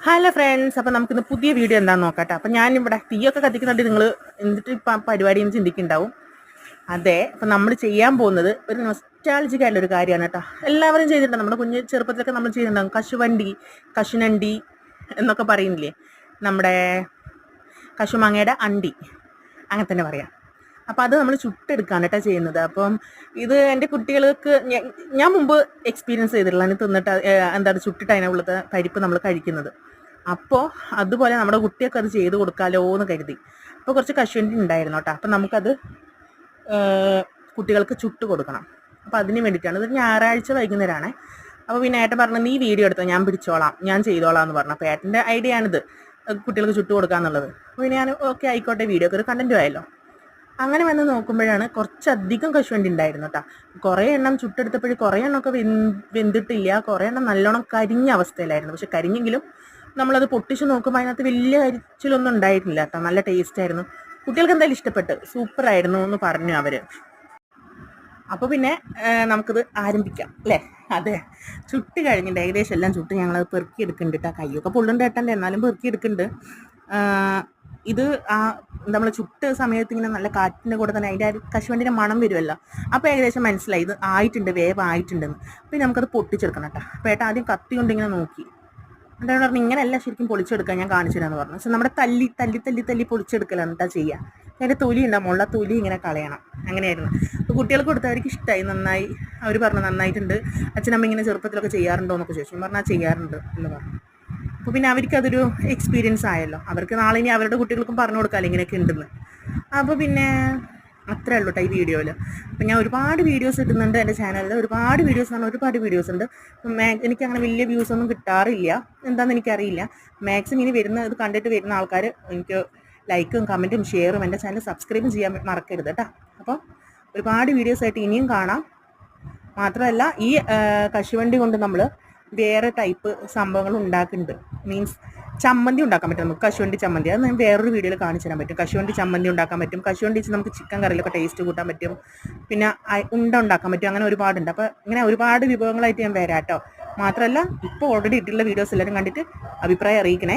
Hello friends, അപ്പം നമുക്കിന്ന് പുതിയ വീഡിയോ എന്താണെന്ന് നോക്കട്ടെ. അപ്പം ഞാനിവിടെ തീയൊക്കെ കത്തിക്കുന്നുണ്ട്. നിങ്ങൾ എന്നിട്ട് ഇപ്പം പരിപാടിയെന്ന് ചിന്തിക്കുന്നുണ്ടാവും. അതെ, അപ്പം നമ്മൾ ചെയ്യാൻ പോകുന്നത് ഒരു നൊസ്റ്റാൾജിക് ആയിട്ടുള്ള ഒരു കാര്യമാണ് കേട്ടോ. എല്ലാവരും ചെയ്തിട്ടുണ്ടാവും. നമ്മുടെ കുഞ്ഞ് ചെറുപ്പത്തിലൊക്കെ നമ്മൾ ചെയ്തിട്ടുണ്ടാകും. കശുവണ്ടി, കശുനണ്ടി എന്നൊക്കെ പറയുന്നില്ലേ, നമ്മുടെ കശുമാങ്ങയുടെ അണ്ടി, അങ്ങനെ തന്നെ പറയാം. അപ്പം അത് നമ്മൾ ചുട്ടെടുക്കാണ് കേട്ടോ ചെയ്യുന്നത്. അപ്പം ഇത് എൻ്റെ കുട്ടികൾക്ക് ഞാൻ മുമ്പ് എക്സ്പീരിയൻസ് ചെയ്തിട്ടുള്ള തിന്നിട്ട് എന്താണ് ചുട്ടിട്ട് അതിനുള്ളത് പരിപ്പ് നമ്മൾ കഴിക്കുന്നത്. അപ്പോൾ അതുപോലെ നമ്മുടെ കുട്ടിയൊക്കെ അത് ചെയ്ത് കൊടുക്കാമല്ലോ എന്ന് കരുതി. അപ്പോൾ കുറച്ച് കശുവണ്ടി ഉണ്ടായിരുന്നു കേട്ടോ. അപ്പം നമുക്കത് കുട്ടികൾക്ക് ചുട്ട് കൊടുക്കണം. അപ്പോൾ അതിന് വേണ്ടിയിട്ടാണ്. ഇത് ഞായറാഴ്ച വൈകുന്നേരമാണ്. അപ്പോൾ പിന്നെ ഏട്ടൻ പറഞ്ഞു, നീ വീഡിയോ എടുത്തോ, ഞാൻ പിടിച്ചോളാം, ഞാൻ ചെയ്തോളാം എന്ന് പറഞ്ഞു. അപ്പോൾ ഏട്ടൻ്റെ ഐഡിയ ആണിത്, കുട്ടികൾക്ക് ചുട്ട് കൊടുക്കാന്നുള്ളത്. അപ്പോൾ പിന്നെ ഞാൻ ഓക്കെ ആയിക്കോട്ടെ, വീഡിയോ ഒക്കെ ഒരു കണ്ടൻറ്റും ആയല്ലോ. അങ്ങനെ വന്ന് നോക്കുമ്പോഴാണ് കുറച്ചധികം കശുവണ്ടി ഉണ്ടായിരുന്നു കേട്ടോ. കുറേ എണ്ണം ചുട്ടെടുത്തപ്പോഴും കുറേ എണ്ണമൊക്കെ വെന്തിട്ടില്ല, കുറേ എണ്ണം നല്ലോണം കരിഞ്ഞ അവസ്ഥയിലായിരുന്നു. പക്ഷെ കരിഞ്ഞെങ്കിലും നമ്മളത് പൊട്ടിച്ച് നോക്കുമ്പോൾ അതിനകത്ത് വലിയ കരിച്ചിലൊന്നും ഉണ്ടായിരുന്നില്ല കേട്ടോ. നല്ല ടേസ്റ്റ് ആയിരുന്നു. കുട്ടികൾക്ക് എന്തായാലും ഇഷ്ടപ്പെട്ട്, സൂപ്പറായിരുന്നു എന്ന് പറഞ്ഞു അവർ. അപ്പോൾ പിന്നെ നമുക്കിത് ആരംഭിക്കാം അല്ലേ. അതെ, ചുട്ട് കഴിഞ്ഞിട്ട് ഏകദേശം എല്ലാം ചുട്ട് ഞങ്ങളത് പെറുക്കി എടുക്കുന്നുണ്ട് കേട്ടോ. കയ്യൊക്കെ പൊള്ളുണ്ട് ഏട്ടൻ്റെ, എന്നാലും പെറുക്കി എടുക്കുന്നുണ്ട്. ഇത് നമ്മൾ ചുട്ട സമയത്ത് ഇങ്ങനെ നല്ല കാറ്റിൻ്റെ കൂടെ തന്നെ അതിൻ്റെ കശുവണ്ടിൻ്റെ മണം വരുമല്ലോ. അപ്പോൾ ഏകദേശം മനസ്സിലായി ഇത് ആയിട്ടുണ്ട്, വേവായിട്ടുണ്ടെന്ന്. പിന്നെ നമുക്കത് പൊട്ടിച്ചെടുക്കണം കേട്ടോ. അപ്പോൾ ഏട്ടാ ആദ്യം കത്തി കൊണ്ട് ഇങ്ങനെ നോക്കി, എന്നിട്ട് പറഞ്ഞു ഇങ്ങനെയല്ല ശരിക്കും പൊളിച്ചെടുക്കാൻ, ഞാൻ കാണിച്ചു തരാമെന്ന് പറഞ്ഞു. പക്ഷെ നമ്മുടെ തല്ലി തല്ലി തല്ലി തല്ലി പൊളിച്ചെടുക്കലാണ് എന്താ ചെയ്യുക. അതിൻ്റെ തൊലി ഉണ്ടാവും, മുള്ള തൊലി ഇങ്ങനെ കളയണം. അങ്ങനെയായിരുന്നു. അപ്പോൾ കുട്ടികൾക്ക് കൊടുത്തവർക്ക് ഇഷ്ടമായി, നന്നായി. അവർ പറഞ്ഞു നന്നായിട്ടുണ്ട്, അച്ഛനമ്മ ഇങ്ങനെ ചെറുപ്പത്തിലൊക്കെ ചെയ്യാറുണ്ടോ എന്നൊക്കെ ചോദിച്ചു. ഞാൻ പറഞ്ഞാൽ ചെയ്യാറുണ്ട് എന്ന് പറഞ്ഞു. അപ്പോൾ പിന്നെ അവർക്ക് അതൊരു എക്സ്പീരിയൻസ് ആയല്ലോ. അവർക്ക് നാളെ ഇനി അവരുടെ കുട്ടികൾക്കും പറഞ്ഞു കൊടുക്കാമല്ലോ ഇങ്ങനെയൊക്കെ ഉണ്ടെന്ന്. അപ്പോൾ പിന്നെ അത്രേ ഉള്ളൂ കേട്ടോ ഈ വീഡിയോയിൽ. അപ്പം ഞാൻ ഒരുപാട് വീഡിയോസ് ഇടുന്നുണ്ട് എൻ്റെ ചാനലിൽ. ഒരുപാട് വീഡിയോസ് ആണ്, ഒരുപാട് വീഡിയോസ് ഉണ്ട്. എനിക്ക് അങ്ങനെ വലിയ വ്യൂസ് ഒന്നും കിട്ടാറില്ല, എന്താണെന്ന് എനിക്കറിയില്ല. മാക്സിമം ഇനി വരുന്ന ഇത് കണ്ടിട്ട് വരുന്ന ആൾക്കാർ എനിക്ക് ലൈക്കും കമൻറ്റും ഷെയറും എൻ്റെ ചാനൽ സബ്സ്ക്രൈബും ചെയ്യാൻ മറക്കരുത് കേട്ടോ. അപ്പോൾ ഒരുപാട് വീഡിയോസായിട്ട് ഇനിയും കാണാം. മാത്രമല്ല ഈ കശുവണ്ടി കൊണ്ട് നമ്മൾ വേറെ ടൈപ്പ് സംഭവങ്ങൾ ഉണ്ടാക്കുന്നുണ്ട്. മീൻസ് ചമ്മന്തി ഉണ്ടാക്കാൻ പറ്റും നമുക്ക്, കശുവണ്ടി ചമ്മന്തി. അത് ഞാൻ വേറൊരു വീഡിയോയിൽ കാണിച്ചു തരാൻ പറ്റും. കശുവണ്ടി ചമ്മന്തി ഉണ്ടാക്കാൻ പറ്റും. കശുവണ്ടി വെച്ച് നമുക്ക് ചിക്കൻ കറിയിലൊക്കെ ടേസ്റ്റ് കൂട്ടാൻ പറ്റും. പിന്നെ ഉണ്ട ഉണ്ടാക്കാൻ പറ്റും. അങ്ങനെ ഒരുപാടുണ്ട്. അപ്പോൾ ഇങ്ങനെ ഒരുപാട് വിഭവങ്ങളായിട്ട് ഞാൻ വരാം കേട്ടോ. മാത്രമല്ല ഇപ്പോൾ ഓൾറെഡി ഇട്ടുള്ള വീഡിയോസ് എല്ലാവരും കണ്ടിട്ട് അഭിപ്രായം അറിയിക്കണേ.